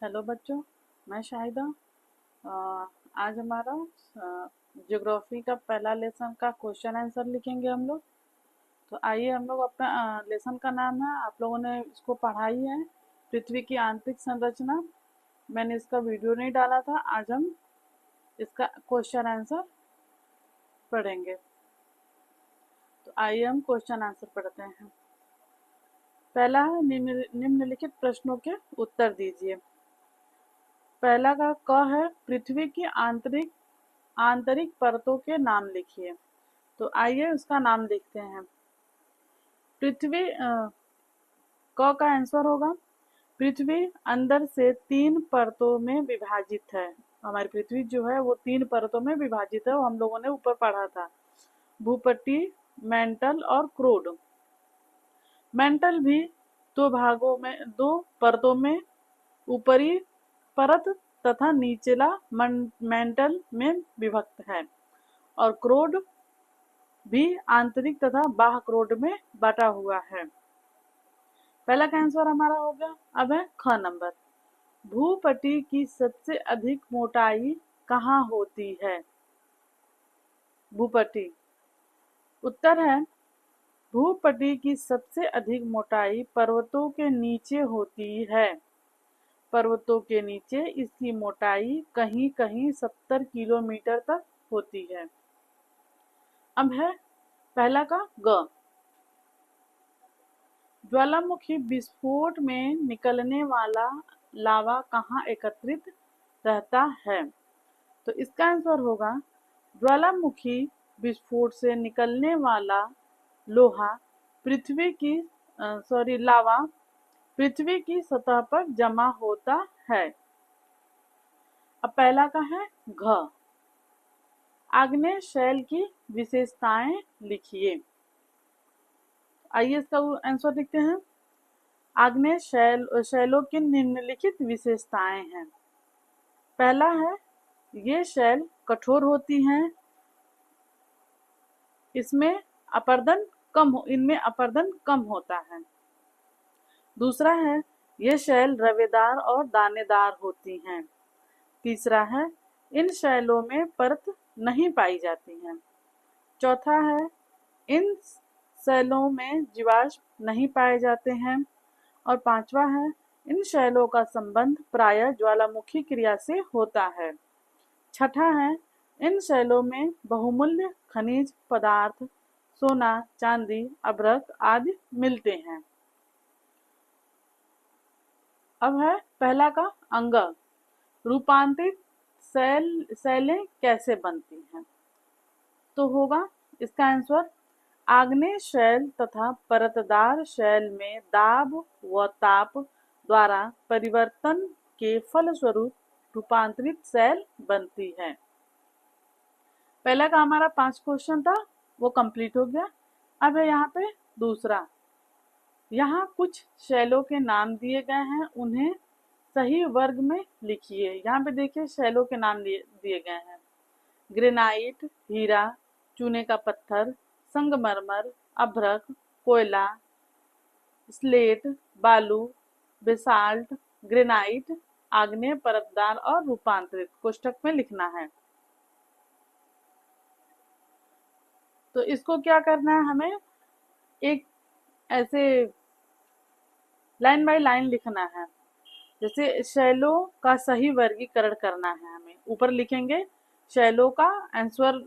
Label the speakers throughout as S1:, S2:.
S1: Hello बच्चों, मैं शाहिदा। आज हमारा ज्योग्राफी का पहला लेसन का क्वेश्चन आंसर लिखेंगे हम लोग। तो आइए, हम लोग अपना लेसन का नाम है, आप लोगों ने इसको पढ़ाई है, पृथ्वी की आंतरिक संरचना। मैंने इसका वीडियो नहीं डाला था, आज हम इसका क्वेश्चन आंसर पढ़ेंगे। तो आइए हम क्वेश्चन आंसर पढ़ते हैं। पहला है निम्नलिखित प्रश्नों के उत्तर दीजिए। पहला का क है, पृथ्वी की आंतरिक आंतरिक परतों के नाम लिखिए। तो आइए उसका नाम लिखते हैं। पृथ्वी क का आंसर होगा, पृथ्वी अंदर से 3 परतों में विभाजित है। हमारी पृथ्वी जो है वो 3 परतों में विभाजित है, वो हम लोगों ने ऊपर पढ़ा था। भूपट्टी, मेंटल और क्रूड। मेंटल भी 2 परतों में, ऊपरी परत तथा निचला मेंटल में विभक्त है, और क्रोड भी आंतरिक तथा बाह्य क्रोड में बटा हुआ है। पहला का आंसर हमारा हो गया। अब है ख नंबर, भूपटल की सबसे अधिक मोटाई कहाँ होती है? भूपटल। उत्तर है, भूपटल की सबसे अधिक मोटाई पर्वतों के नीचे होती है। पर्वतों के नीचे इसकी मोटाई कहीं कहीं 70 किलोमीटर तक होती है। अब है पहला का ग, ज्वालामुखी विस्फोट में निकलने वाला लावा कहाँ एकत्रित रहता है? तो इसका आंसर होगा, ज्वालामुखी विस्फोट से निकलने वाला लोहा पृथ्वी की लावा पृथ्वी की सतह पर जमा होता है। अब पहला का है घ, आग्नेय शैल की विशेषताएं लिखिए। आइए इसका आंसर देखते हैं। आग्नेय शैलों की निम्नलिखित विशेषताएं हैं। पहला है, ये शैल कठोर होती हैं, इनमें अपरदन कम होता है। दूसरा है, ये शैल रवेदार और दानेदार होती हैं। तीसरा है, इन शैलों में परत नहीं पाई जाती है। चौथा है, इन शैलों में जीवाश्म नहीं पाए जाते हैं। और पांचवा है, इन शैलों का संबंध प्रायः ज्वालामुखी क्रिया से होता है। छठा है, इन शैलों में बहुमूल्य खनिज पदार्थ, सोना, चांदी, अभ्रक आदि मिलते हैं। अब है पहला का अंग, रूपांतरित शैलें कैसे बनती हैं? तो होगा इसका आंसर, आग्नेय शैल तथा परतदार शैल में दाब व ताप द्वारा परिवर्तन के फलस्वरूप रूपांतरित शैल बनती है। पहला का हमारा 5 क्वेश्चन था, वो कंप्लीट हो गया। अब है यहाँ पे दूसरा। यहाँ कुछ शैलों के नाम दिए गए हैं, उन्हें सही वर्ग में लिखिए। यहाँ पे देखिए शैलों के नाम दिए गए हैं, ग्रेनाइट, हीरा, चूने का पत्थर, संगमरमर, अभ्रक, कोयला, स्लेट, बालू, बेसाल्ट, ग्रेनाइट, आग्नेय, परतदार और रूपांतरित कोष्ठक में लिखना है। तो इसको क्या करना है, हमें एक ऐसे लाइन बाय लाइन लिखना है। जैसे शैलों का सही वर्गीकरण करना है, हमें ऊपर लिखेंगे शैलों का आंसर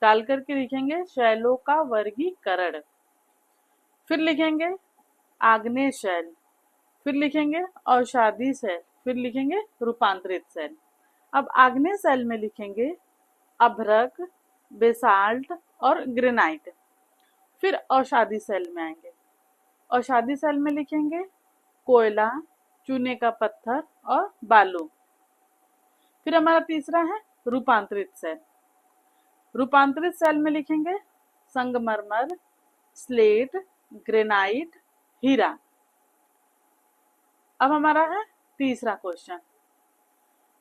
S1: डाल करके लिखेंगे शैलों का वर्गीकरण, फिर लिखेंगे आग्नेय शैल, फिर लिखेंगे औषधि शैल, फिर लिखेंगे रूपांतरित शैल। अब आग्नेय शैल में लिखेंगे अभ्रक, बेसाल्ट और ग्रेनाइट। फिर औषधि शैल में आएंगे, औषधि शैल में लिखेंगे कोयला, चूने का पत्थर और बालू। फिर हमारा तीसरा है रूपांतरित शैल, रूपांतरित शैल में लिखेंगे संगमरमर, स्लेट, ग्रेनाइट, हीरा। अब हमारा है तीसरा क्वेश्चन,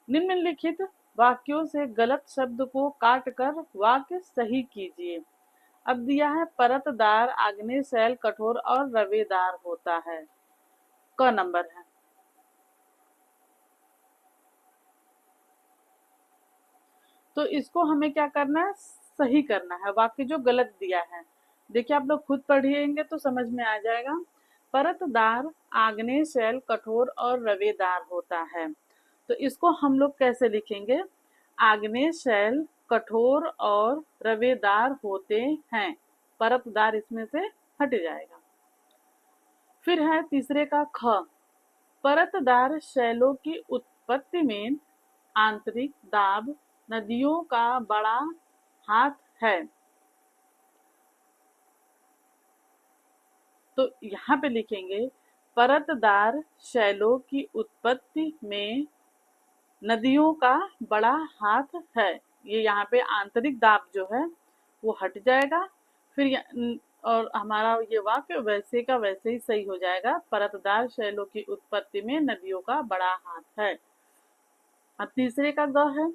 S1: निम्नलिखित वाक्यों से गलत शब्द को काटकर वाक्य सही कीजिए। अब दिया है, परतदार आग्नेय शैल कठोर और रवेदार होता है। क नंबर है। तो इसको हमें क्या करना है, सही करना है, वाक्य जो गलत दिया है। देखिए आप लोग खुद पढ़िएंगे तो समझ में आ जाएगा। परतदार, आग्नेय शैल कठोर और रवेदार होता है। तो इसको हम लोग कैसे लिखेंगे, आग्नेय शैल कठोर और रवेदार होते हैं, परतदार इसमें से हट जाएगा। फिर है तीसरे का ख, परतदार शैलों की उत्पत्ति में आंतरिक दाब नदियों का बड़ा हाथ है। तो यहाँ पे लिखेंगे परतदार शैलों की उत्पत्ति में नदियों का बड़ा हाथ है। ये यहाँ पे आंतरिक दाब जो है वो हट जाएगा। फिर और हमारा ये वाक्य वैसे का वैसे ही सही हो जाएगा, परतदार शैलों की उत्पत्ति में नदियों का बड़ा हाथ है। अब तीसरे का ग है,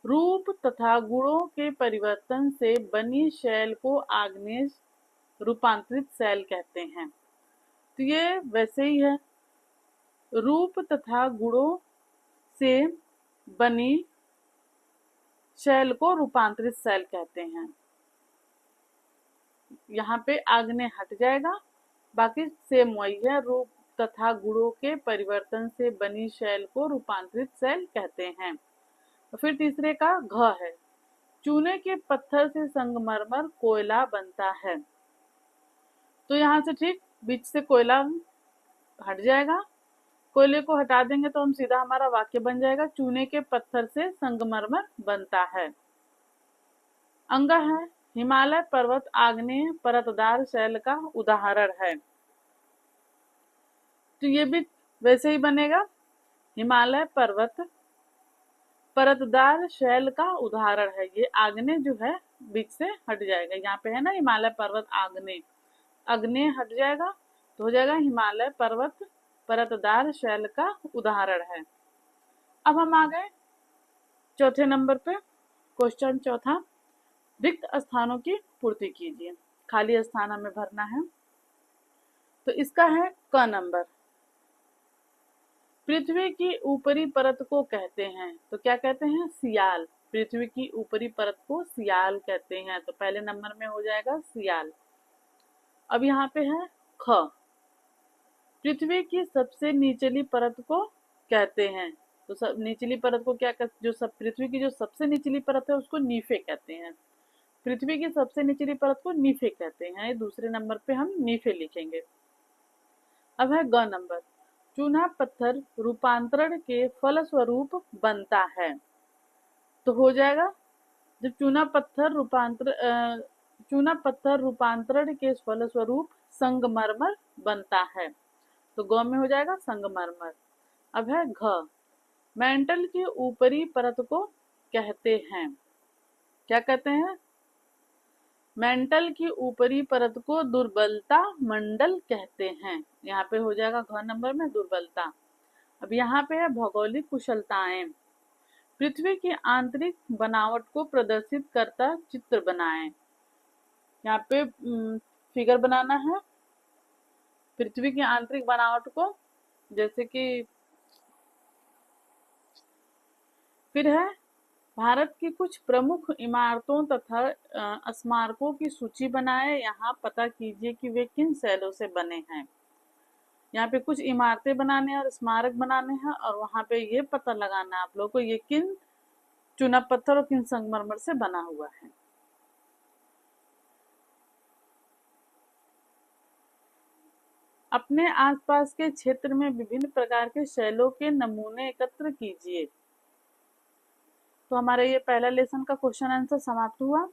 S1: रूप तथा गुणों के परिवर्तन से बनी शैल को आग्नेय रूपांतरित शैल कहते हैं। तो ये वैसे ही है, रूप तथा गुणों से बनी शैल को रूपांतरित शैल कहते हैं। यहाँ पे आग्नेय हट जाएगा, बाकी सेम वही है, रूप तथा गुणों के परिवर्तन से बनी शैल को रूपांतरित शैल कहते हैं। फिर तीसरे का घ है, चूने के पत्थर से संगमरमर कोयला बनता है। तो यहाँ से ठीक बीच से कोयला हट जाएगा, कोयले को हटा देंगे तो हम सीधा हमारा वाक्य बन जाएगा, चूने के पत्थर से संगमरमर बनता है। अंग है, हिमालय पर्वत आग्नेय परतदार शैल का उदाहरण है। तो ये भी वैसे ही बनेगा, हिमालय पर्वत परतदार शैल का उदाहरण है। ये आग्नेय जो है बीच से हट जाएगा, यहाँ पे है ना हिमालय पर्वत आग्नेय, आग्नेय हट जाएगा तो हो जाएगा हिमालय पर्वत परतदार शैल का उदाहरण है। अब हम आ गए चौथे नंबर पे, क्वेश्चन चौथा, रिक्त स्थानों की पूर्ति कीजिए, खाली स्थान हमें भरना है। तो इसका है क नंबर, पृथ्वी की ऊपरी परत को कहते हैं, तो क्या कहते हैं, सियाल। पृथ्वी की ऊपरी परत को सियाल कहते हैं, तो पहले नंबर में हो जाएगा सियाल। अब यहाँ पे है ख, पृथ्वी की सबसे निचली परत को कहते हैं। तो सब निचली परत को क्या कहते, जो सब पृथ्वी की जो सबसे निचली परत है उसको नीफे कहते हैं। पृथ्वी की सबसे निचली परत को नीफे कहते हैं, दूसरे नंबर पे हम नीफे लिखेंगे। अब है ग नंबर, चूना पत्थर रूपांतरण के फलस्वरूप बनता है। तो हो जाएगा, जब चूना पत्थर रूपांतरण के फलस्वरूप संगमरमर बनता है, तो ग में हो जाएगा संगमरमर। अब है घ, मेंटल की ऊपरी परत को कहते हैं, क्या कहते हैं, मेंटल की ऊपरी परत को दुर्बलता मंडल कहते हैं। यहाँ पे हो जाएगा घ नंबर में दुर्बलता। अब यहाँ पे है भौगोलिक कुशलताएं, पृथ्वी की आंतरिक बनावट को प्रदर्शित करता चित्र बनाएं। यहाँ पे फिगर बनाना है पृथ्वी की आंतरिक बनावट को, जैसे कि फिर है भारत की कुछ प्रमुख इमारतों तथा स्मारकों की सूची बनाएं, यहाँ पता कीजिए कि वे किन शैलों से बने हैं। यहाँ पे कुछ इमारतें बनाने हैं और स्मारक बनाने हैं, और वहां पे ये पता लगाना है आप लोग को ये किन चूना पत्थर और किन संगमरमर से बना हुआ है। अपने आसपास के क्षेत्र में विभिन्न प्रकार के शैलों के नमूने एकत्र कीजिए। तो हमारा ये पहला लेसन का क्वेश्चन आंसर समाप्त हुआ।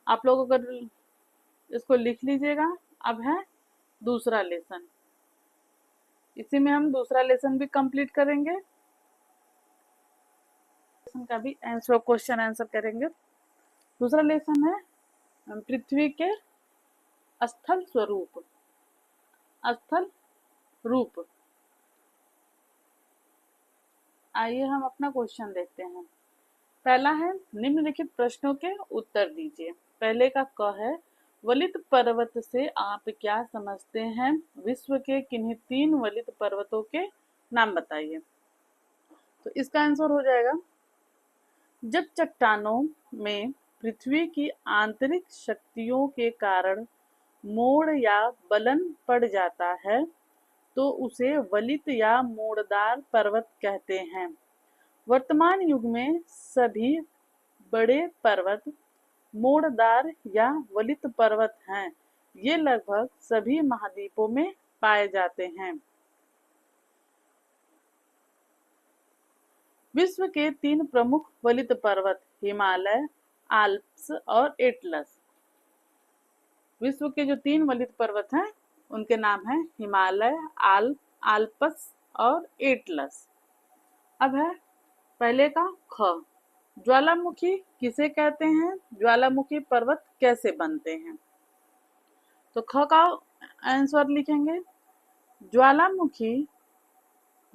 S1: आप लोग अगर इसको लिख लीजिएगा। अब है दूसरा लेसन, इसी में हम दूसरा लेसन भी कंप्लीट करेंगे, लेसन का भी आंसर क्वेश्चन आंसर करेंगे। दूसरा लेसन है पृथ्वी के स्थल स्वरूप, स्थल रूप। आइए हम अपना क्वेश्चन देखते हैं। पहला है निम्नलिखित प्रश्नों के उत्तर दीजिए। पहले का क है, वलित पर्वत से आप क्या समझते हैं, विश्व के किन्हीं 3 वलित पर्वतों के नाम बताइए। तो इसका आंसर हो जाएगा, जब चट्टानों में पृथ्वी की आंतरिक शक्तियों के कारण मोड़ या बलन पड़ जाता है तो उसे वलित या मोड़दार पर्वत कहते हैं। वर्तमान युग में सभी बड़े पर्वत मोड़दार या वलित पर्वत हैं। ये लगभग सभी महाद्वीपों में पाए जाते हैं। विश्व के 3 प्रमुख वलित पर्वत हिमालय, आल्प्स और एटलस। विश्व के जो 3 वलित पर्वत हैं उनके नाम हैं हिमालय, आल्प्स और एटलस। अब है पहले का ख, ज्वालामुखी किसे कहते हैं, ज्वालामुखी पर्वत कैसे बनते हैं। तो ख का आंसर लिखेंगे, ज्वालामुखी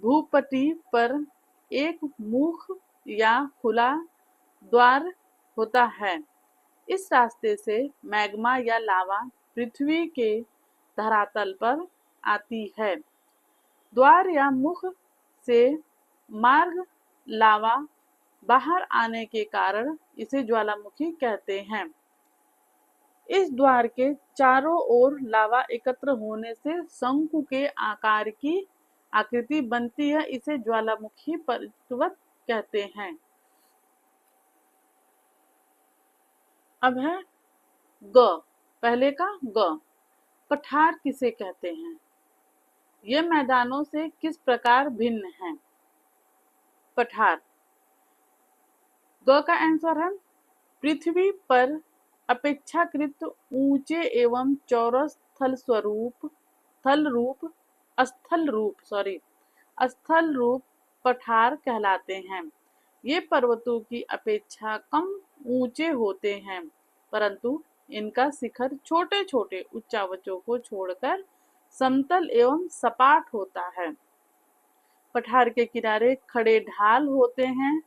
S1: भूपटल पर एक मुख या खुला द्वार होता है। इस रास्ते से मैग्मा या लावा पृथ्वी के धरातल पर आती है। द्वार या मुख से मार्ग लावा बाहर आने के कारण इसे ज्वालामुखी कहते हैं। इस द्वार के चारों ओर लावा एकत्र होने से शंकु के आकार की आकृति बनती है। इसे ज्वालामुखी पर्वत कहते हैं। अब है ग, पहले का ग, पठार किसे कहते हैं, ये मैदानों से किस प्रकार भिन्न है। पठार, ग का आंसर है, पृथ्वी पर अपेक्षाकृत ऊंचे एवं चौरस स्थल रूप पठार कहलाते हैं। ये पर्वतों की अपेक्षा कम ऊंचे होते हैं, परंतु इनका शिखर छोटे छोटे उच्चावचों को छोड़कर समतल एवं सपाट होता है। पठार के किनारे खड़े ढाल होते हैं,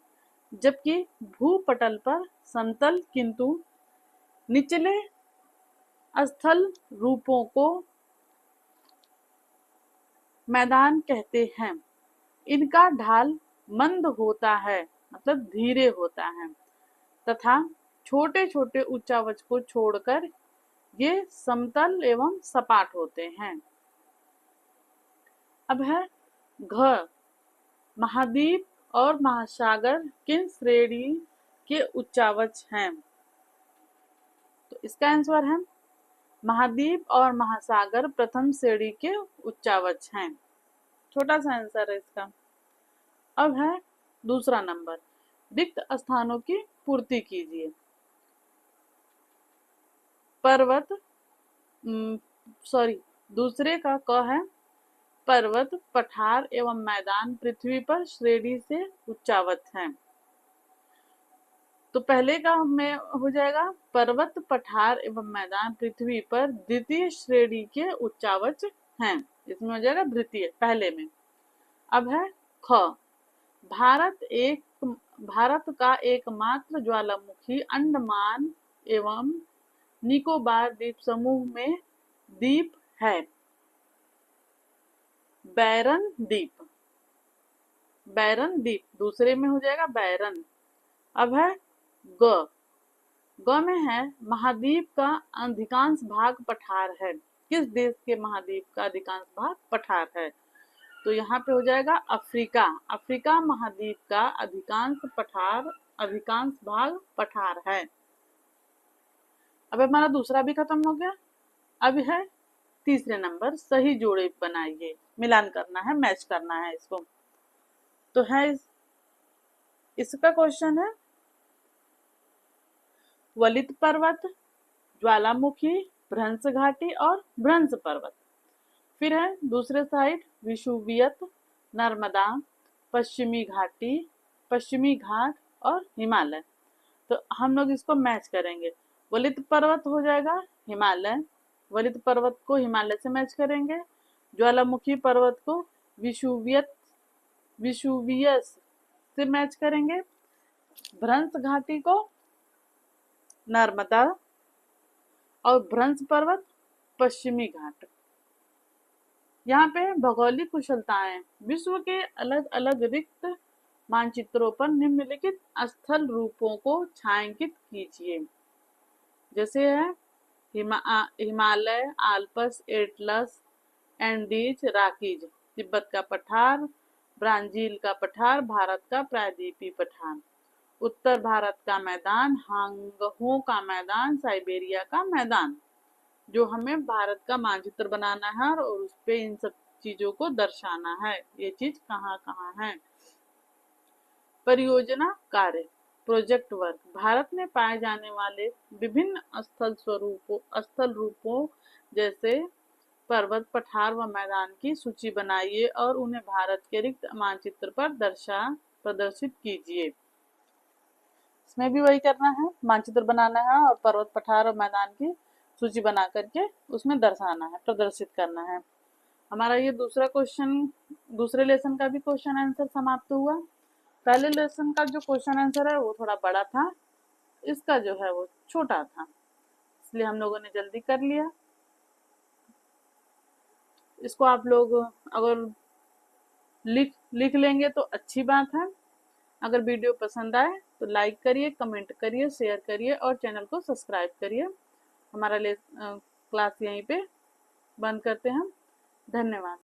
S1: जबकि भूपटल पर समतल किंतु निचले स्थल रूपों को मैदान कहते हैं। इनका ढाल मंद होता है, मतलब धीरे होता है, तथा छोटे छोटे उच्चावच को छोड़कर ये समतल एवं सपाट होते हैं। अब है घ, महाद्वीप और महासागर किन श्रेणी के उच्चावच हैं। तो इसका आंसर है, महाद्वीप और महासागर प्रथम श्रेणी के उच्चावच हैं। छोटा सा आंसर है इसका। अब है दूसरा नंबर, रिक्त स्थानों की पूर्ति कीजिए। दूसरे का क है, पर्वत, पठार एवं मैदान पृथ्वी पर श्रेणी से उच्चावच हैं। तो पहले का में हो जाएगा, पर्वत, पठार एवं मैदान पृथ्वी पर द्वितीय श्रेणी के उच्चावच हैं। इसमें हो जाएगा द्वितीय, पहले में। अब है ख, भारत का एकमात्र ज्वालामुखी अंडमान एवं निकोबार द्वीप समूह में द्वीप है, बैरन द्वीप। बैरन द्वीप दूसरे में हो जाएगा बैरन। अब है ग, ग में है, महाद्वीप का अधिकांश भाग पठार है। किस देश के महाद्वीप का अधिकांश भाग पठार है। तो यहाँ पे हो जाएगा अफ्रीका। अफ्रीका महाद्वीप का अधिकांश भाग पठार है। अब हमारा दूसरा भी खत्म हो गया। अब है तीसरे नंबर, सही जोड़े बनाइए, मिलान करना है, मैच करना है इसको। तो है इसका क्वेश्चन है, वलित पर्वत, ज्वालामुखी, भ्रंश घाटी और भ्रंश पर्वत। फिर है दूसरे साइड विषुवियत, नर्मदा, पश्चिमी घाट और हिमालय। तो हम लोग इसको मैच करेंगे। वलित पर्वत हो जाएगा हिमालय, वलित पर्वत को हिमालय से मैच करेंगे। ज्वालामुखी पर्वत को विषुवियस से मैच करेंगे। भ्रंश घाटी को नर्मदा और भ्रंश पर्वत पश्चिमी घाट। यहाँ पे भौगोलिक कुशलताएं, विश्व के अलग अलग रिक्त मानचित्रों पर निम्नलिखित स्थल रूपों को छायांकित कीजिए। जैसे है Himalaya, Alps, Atlas, Andes, Rockies, Tibet का पठार, ब्राजील का पठार, भारत का प्रायद्वीपीय पठार, उत्तर भारत का मैदान, हांगहो का मैदान, साइबेरिया का मैदान। जो हमें भारत का मानचित्र बनाना है और उस पे इन सब चीजों को दर्शाना है, ये चीज कहाँ कहाँ है। परियोजना कार्य, प्रोजेक्ट वर्क, भारत में पाए जाने वाले विभिन्न स्थल रूपों जैसे पर्वत, पठार व मैदान की सूची बनाइए और उन्हें भारत के रिक्त मानचित्र पर प्रदर्शित कीजिए। इसमें भी वही करना है, मानचित्र बनाना है और पर्वत, पठार और मैदान की सूची बना करके उसमें दर्शाना है, प्रदर्शित करना है। हमारा ये दूसरे लेसन का भी क्वेश्चन आंसर समाप्त हुआ। पहले लेसन का जो क्वेश्चन आंसर है वो थोड़ा बड़ा था, इसका जो है वो छोटा था, इसलिए हम लोगों ने जल्दी कर लिया। इसको आप लोग अगर लिख लेंगे तो अच्छी बात है। अगर वीडियो पसंद आए तो लाइक करिए, कमेंट करिए, शेयर करिए और चैनल को सब्सक्राइब करिए। हमारा क्लास यहीं पे बंद करते हैं। धन्यवाद।